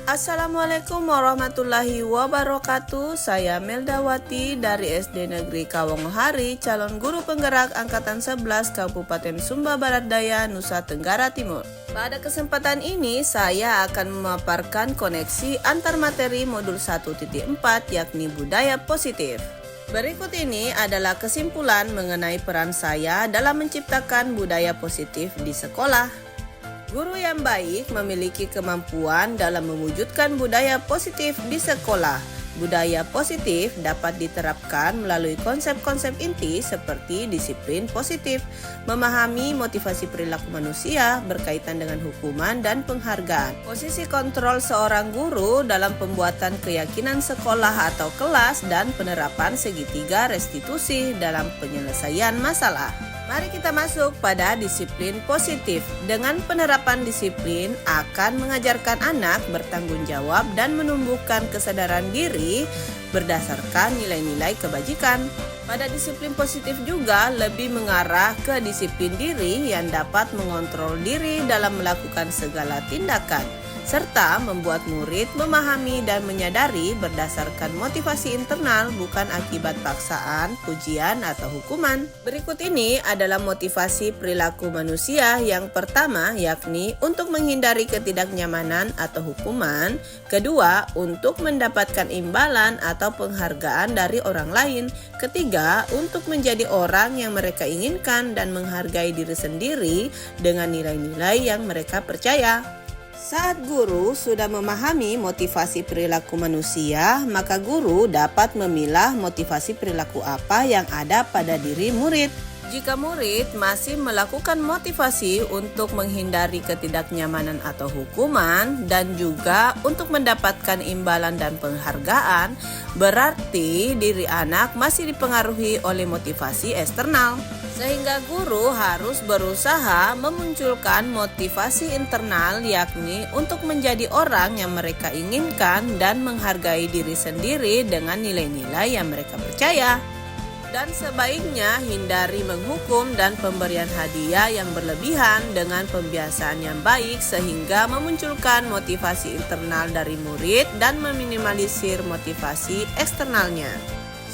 Assalamualaikum warahmatullahi wabarakatuh. Saya Meldawati dari SD Negeri Kawongohari, calon guru penggerak Angkatan 11 Kabupaten Sumba Barat Daya, Nusa Tenggara Timur. Pada kesempatan ini saya akan memaparkan koneksi antar materi modul 1.4 yakni budaya positif. Berikut ini adalah kesimpulan mengenai peran saya dalam menciptakan budaya positif di sekolah. Guru yang baik memiliki kemampuan dalam mewujudkan budaya positif di sekolah. Budaya positif dapat diterapkan melalui konsep-konsep inti seperti disiplin positif, memahami motivasi perilaku manusia berkaitan dengan hukuman dan penghargaan. Posisi kontrol seorang guru dalam pembuatan keyakinan sekolah atau kelas dan penerapan segitiga restitusi dalam penyelesaian masalah. Mari kita masuk pada disiplin positif. Dengan penerapan disiplin akan mengajarkan anak bertanggung jawab dan menumbuhkan kesadaran diri berdasarkan nilai-nilai kebajikan. Pada disiplin positif juga lebih mengarah ke disiplin diri yang dapat mengontrol diri dalam melakukan segala tindakan, serta membuat murid memahami dan menyadari berdasarkan motivasi internal bukan akibat paksaan, pujian, atau hukuman. Berikut ini adalah motivasi perilaku manusia yang pertama yakni untuk menghindari ketidaknyamanan atau hukuman, kedua untuk mendapatkan imbalan atau penghargaan dari orang lain, ketiga untuk menjadi orang yang mereka inginkan dan menghargai diri sendiri dengan nilai-nilai yang mereka percaya. Saat guru sudah memahami motivasi perilaku manusia, maka guru dapat memilah motivasi perilaku apa yang ada pada diri murid. Jika murid masih melakukan motivasi untuk menghindari ketidaknyamanan atau hukuman dan juga untuk mendapatkan imbalan dan penghargaan, berarti diri anak masih dipengaruhi oleh motivasi eksternal. Sehingga guru harus berusaha memunculkan motivasi internal yakni untuk menjadi orang yang mereka inginkan dan menghargai diri sendiri dengan nilai-nilai yang mereka percaya. Dan sebaiknya hindari menghukum dan pemberian hadiah yang berlebihan dengan pembiasaan yang baik sehingga memunculkan motivasi internal dari murid dan meminimalisir motivasi eksternalnya.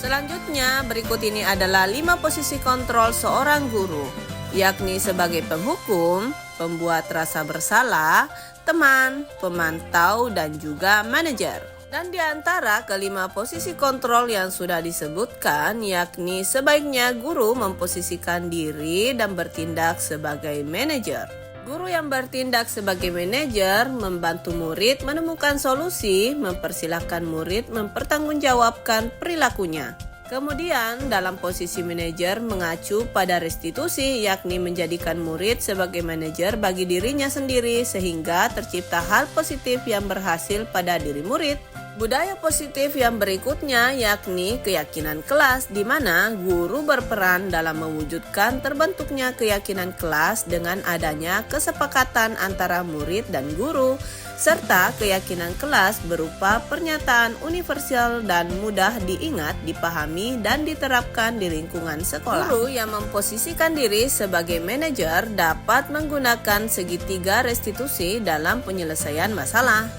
Selanjutnya, berikut ini adalah 5 posisi kontrol seorang guru, yakni sebagai penghukum, pembuat rasa bersalah, teman, pemantau, dan juga manajer. Dan di antara kelima posisi kontrol yang sudah disebutkan, yakni sebaiknya guru memposisikan diri dan bertindak sebagai manajer. Guru yang bertindak sebagai manajer membantu murid menemukan solusi, mempersilahkan murid mempertanggungjawabkan perilakunya. Kemudian dalam posisi manajer mengacu pada restitusi, yakni menjadikan murid sebagai manajer bagi dirinya sendiri sehingga tercipta hal positif yang berhasil pada diri murid. Budaya positif yang berikutnya yakni keyakinan kelas, di mana guru berperan dalam mewujudkan terbentuknya keyakinan kelas dengan adanya kesepakatan antara murid dan guru, serta keyakinan kelas berupa pernyataan universal dan mudah diingat, dipahami, dan diterapkan di lingkungan sekolah. Guru yang memposisikan diri sebagai manajer dapat menggunakan segitiga restitusi dalam penyelesaian masalah.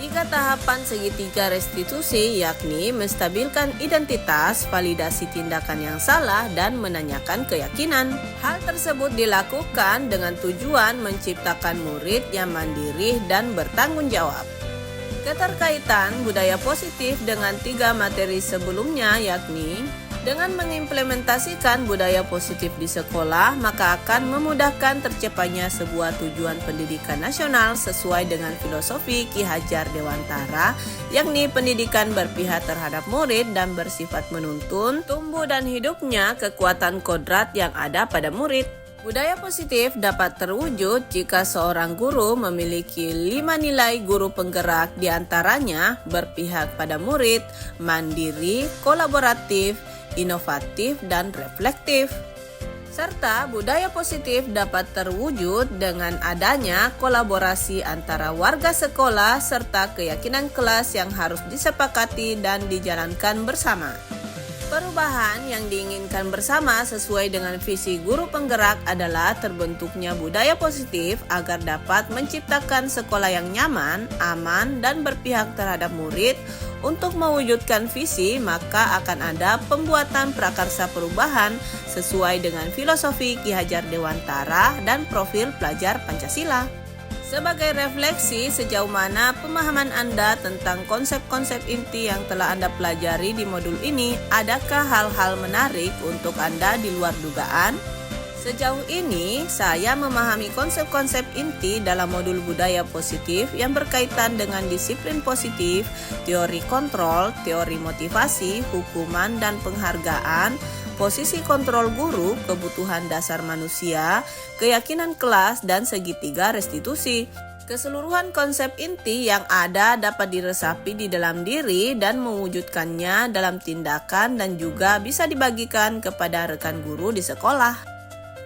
3 tahapan segitiga restitusi yakni menstabilkan identitas, validasi tindakan yang salah, dan menanyakan keyakinan. Hal tersebut dilakukan dengan tujuan menciptakan murid yang mandiri dan bertanggung jawab. Keterkaitan budaya positif dengan 3 materi sebelumnya yakni dengan mengimplementasikan budaya positif di sekolah, maka akan memudahkan tercapainya sebuah tujuan pendidikan nasional sesuai dengan filosofi Ki Hajar Dewantara, yakni pendidikan berpihak terhadap murid dan bersifat menuntun, tumbuh dan hidupnya kekuatan kodrat yang ada pada murid. Budaya positif dapat terwujud jika seorang guru memiliki 5 nilai guru penggerak, diantaranya berpihak pada murid, mandiri, kolaboratif, inovatif, dan reflektif. Serta budaya positif dapat terwujud dengan adanya kolaborasi antara warga sekolah serta keyakinan kelas yang harus disepakati dan dijalankan bersama. Perubahan yang diinginkan bersama sesuai dengan visi guru penggerak adalah terbentuknya budaya positif agar dapat menciptakan sekolah yang nyaman, aman, dan berpihak terhadap murid. Untuk mewujudkan visi, maka akan ada pembuatan prakarsa perubahan sesuai dengan filosofi Ki Hajar Dewantara dan profil pelajar Pancasila. Sebagai refleksi sejauh mana pemahaman Anda tentang konsep-konsep inti yang telah Anda pelajari di modul ini, adakah hal-hal menarik untuk Anda di luar dugaan? Sejauh ini, saya memahami konsep-konsep inti dalam modul budaya positif yang berkaitan dengan disiplin positif, teori kontrol, teori motivasi, hukuman, dan penghargaan, posisi kontrol guru, kebutuhan dasar manusia, keyakinan kelas, dan segitiga restitusi. Keseluruhan konsep inti yang ada dapat diresapi di dalam diri dan mewujudkannya dalam tindakan dan juga bisa dibagikan kepada rekan guru di sekolah.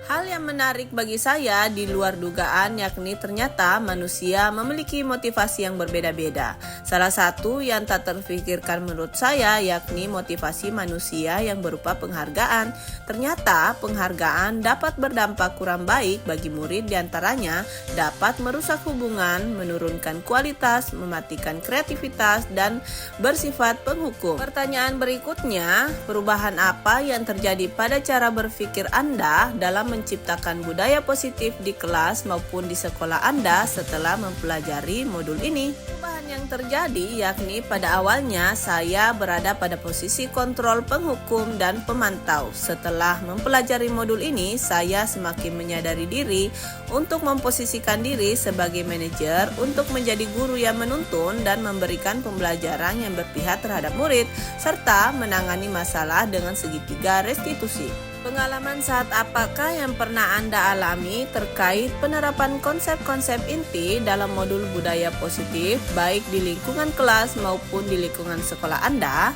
Hal yang menarik bagi saya di luar dugaan yakni ternyata manusia memiliki motivasi yang berbeda-beda. Salah satu yang tak terfikirkan menurut saya yakni motivasi manusia yang berupa penghargaan. Ternyata penghargaan dapat berdampak kurang baik bagi murid, diantaranya dapat merusak hubungan, menurunkan kualitas, mematikan kreativitas, dan bersifat penghukum. Pertanyaan berikutnya, perubahan apa yang terjadi pada cara berpikir Anda dalam menciptakan budaya positif di kelas maupun di sekolah Anda setelah mempelajari modul ini? Perubahan yang terjadi yakni pada awalnya saya berada pada posisi kontrol, penghukum, dan pemantau. Setelah mempelajari modul ini, saya semakin menyadari diri untuk memposisikan diri sebagai manajer untuk menjadi guru yang menuntun dan memberikan pembelajaran yang berpihak terhadap murid, serta menangani masalah dengan segitiga restitusi. Pengalaman saat apakah yang pernah Anda alami terkait penerapan konsep-konsep inti dalam modul budaya positif, baik di lingkungan kelas maupun di lingkungan sekolah Anda?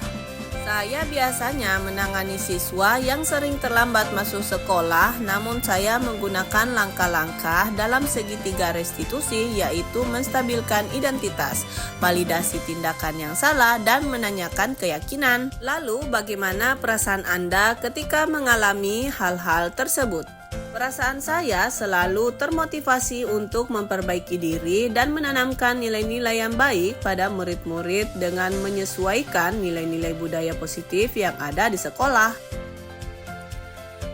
Saya biasanya menangani siswa yang sering terlambat masuk sekolah, namun saya menggunakan langkah-langkah dalam segitiga restitusi, yaitu menstabilkan identitas, validasi tindakan yang salah, dan menanyakan keyakinan. Lalu, bagaimana perasaan Anda ketika mengalami hal-hal tersebut? Perasaan saya selalu termotivasi untuk memperbaiki diri dan menanamkan nilai-nilai yang baik pada murid-murid dengan menyesuaikan nilai-nilai budaya positif yang ada di sekolah.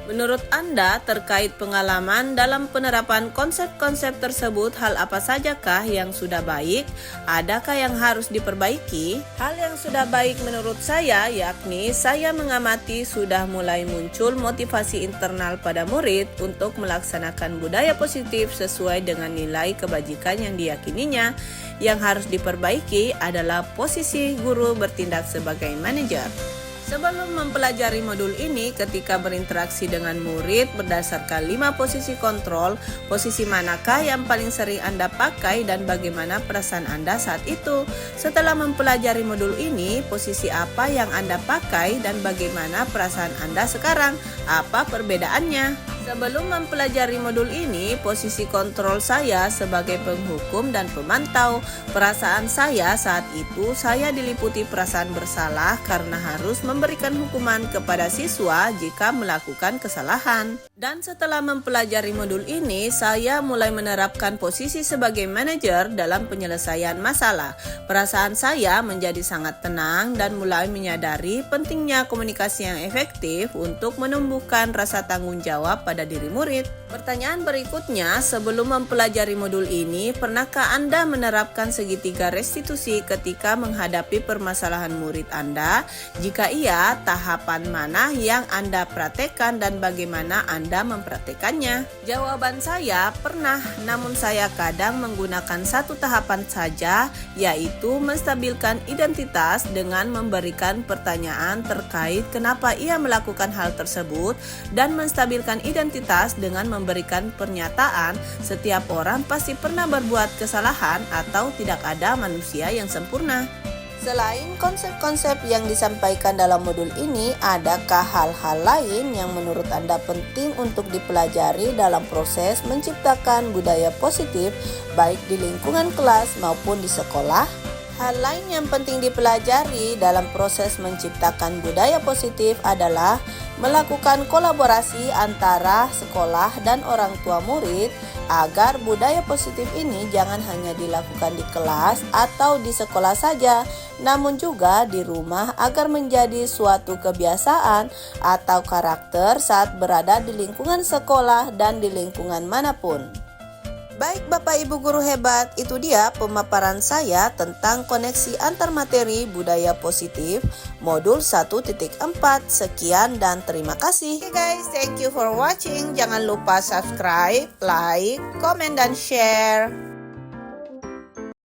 Menurut Anda terkait pengalaman dalam penerapan konsep-konsep tersebut, hal apa sajakah yang sudah baik? Adakah yang harus diperbaiki? Hal yang sudah baik menurut saya yakni saya mengamati sudah mulai muncul motivasi internal pada murid untuk melaksanakan budaya positif sesuai dengan nilai kebajikan yang diyakininya. Yang harus diperbaiki adalah posisi guru bertindak sebagai manajer. Sebelum mempelajari modul ini, ketika berinteraksi dengan murid berdasarkan 5 posisi kontrol, posisi manakah yang paling sering Anda pakai dan bagaimana perasaan Anda saat itu? Setelah mempelajari modul ini, posisi apa yang Anda pakai dan bagaimana perasaan Anda sekarang? Apa perbedaannya? Sebelum mempelajari modul ini, posisi kontrol saya sebagai penghukum dan pemantau. Perasaan saya saat itu, saya diliputi perasaan bersalah karena harus memberikan hukuman kepada siswa jika melakukan kesalahan. Dan setelah mempelajari modul ini, saya mulai menerapkan posisi sebagai manajer dalam penyelesaian masalah. Perasaan saya menjadi sangat tenang dan mulai menyadari pentingnya komunikasi yang efektif untuk menumbuhkan rasa tanggung jawab pada diri murid. Pertanyaan berikutnya, sebelum mempelajari modul ini, pernahkah Anda menerapkan segitiga restitusi ketika menghadapi permasalahan murid Anda? Jika iya, tahapan mana yang Anda praktekkan dan bagaimana Anda mempraktekannya? Jawaban saya pernah, namun saya kadang menggunakan satu tahapan saja, yaitu menstabilkan identitas dengan memberikan pertanyaan terkait kenapa ia melakukan hal tersebut dan menstabilkan identitas dengan memberikan pernyataan setiap orang pasti pernah berbuat kesalahan atau tidak ada manusia yang sempurna. Selain konsep-konsep yang disampaikan dalam modul ini, adakah hal-hal lain yang menurut Anda penting untuk dipelajari dalam proses menciptakan budaya positif baik di lingkungan kelas maupun di sekolah? Hal lain yang penting dipelajari dalam proses menciptakan budaya positif adalah melakukan kolaborasi antara sekolah dan orang tua murid agar budaya positif ini jangan hanya dilakukan di kelas atau di sekolah saja, namun juga di rumah agar menjadi suatu kebiasaan atau karakter saat berada di lingkungan sekolah dan di lingkungan manapun. Baik Bapak Ibu guru hebat, itu dia pemaparan saya tentang koneksi antar materi budaya positif modul 1.4. Sekian dan terima kasih. Oke guys, thank you for watching. Jangan lupa subscribe, like, comment, dan share.